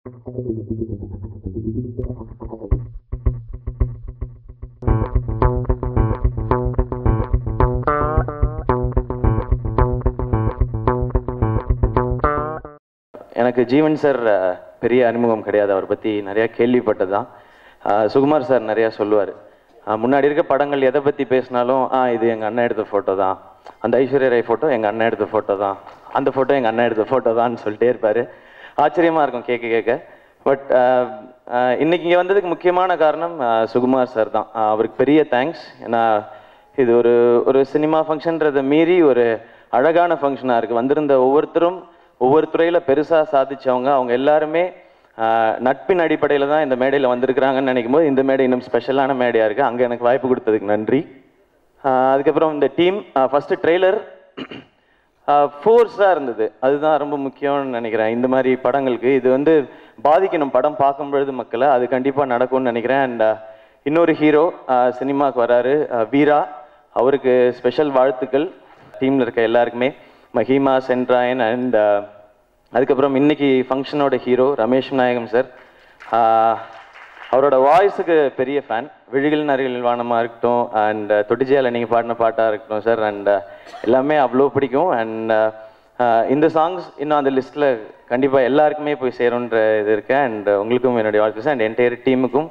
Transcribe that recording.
எனக்கு ஜீவன் சார் பெரிய அறிமுகம் கிடையாது, அவரை பற்றி நிறையா கேள்விப்பட்டது தான். சுகுமார் சார் நிறையா சொல்லுவார். முன்னாடி இருக்க படங்கள் எதை பற்றி பேசினாலும் இது எங்கள் அண்ணன் எடுத்த ஃபோட்டோ தான், அந்த ஐஸ்வர்யா ராய் ஃபோட்டோ எங்கள் அண்ணன் எடுத்த ஃபோட்டோ தான், அந்த ஃபோட்டோ எங்கள் அண்ணன் எடுத்த ஃபோட்டோ தான்னு சொல்லிட்டே இருப்பார். ஆச்சரியமாக இருக்கும் கேட்க. பட் இன்னைக்கு இங்கே வந்ததுக்கு முக்கியமான காரணம் சுகுமார் சார் தான். அவருக்கு பெரிய தேங்க்ஸ். ஏன்னா இது ஒரு சினிமா ஃபங்க்ஷன்றதை மீறி ஒரு அழகான ஃபங்க்ஷனாக இருக்குது. வந்திருந்த ஒவ்வொருத்தரும் ஒவ்வொரு துறையில் பெருசாக சாதிச்சவங்க, அவங்க எல்லாருமே நட்பின் அடிப்படையில் தான் இந்த மேடையில் வந்திருக்கிறாங்கன்னு நினைக்கும் போது இந்த மேடை இன்னும் ஸ்பெஷலான மேடையாக இருக்குது. அங்கே எனக்கு வாய்ப்பு கொடுத்ததுக்கு நன்றி. அதுக்கப்புறம் இந்த டீம் ஃபஸ்ட்டு ட்ரெய்லர் ஃபோர்ஸாக இருந்தது, அதுதான் ரொம்ப முக்கியம்னு நினைக்கிறேன் இந்த மாதிரி படங்களுக்கு. இது பாதிக்கணும் படம் பார்க்கும்பொழுது மக்களை, அது கண்டிப்பாக நடக்கும்னு நினைக்கிறேன். அண்ட் இன்னொரு ஹீரோ சினிமாவுக்கு வராரு, வீரா, அவருக்கு ஸ்பெஷல் வாழ்த்துக்கள். டீமில் இருக்க எல்லாருக்குமே, மஹிமா, சென்ட்ராயன் அண்ட் அதுக்கப்புறம் இன்னைக்கு ஃபங்க்ஷனோட ஹீரோ ரமேஷ் நாயகம் சார். அவரோட வாய்ஸுக்கு பெரிய ஃபேன். விழிகள் நரிகள் வானமாக இருக்கட்டும் அண்ட் தொட்டிஜியால் நீங்கள் பாடின பாட்டாக இருக்கட்டும் சார், அண்ட் எல்லாமே அவ்வளோ பிடிக்கும். அண்ட் இந்த சாங்ஸ் இன்னும் அந்த லிஸ்ட்டில் கண்டிப்பாக எல்லாருக்குமே போய் சேரும்ன்ற இது இருக்கேன். அண்ட் உங்களுக்கும் என்னுடைய வாழ்த்து சார், அண்ட் என்டையர் டீமுக்கும்.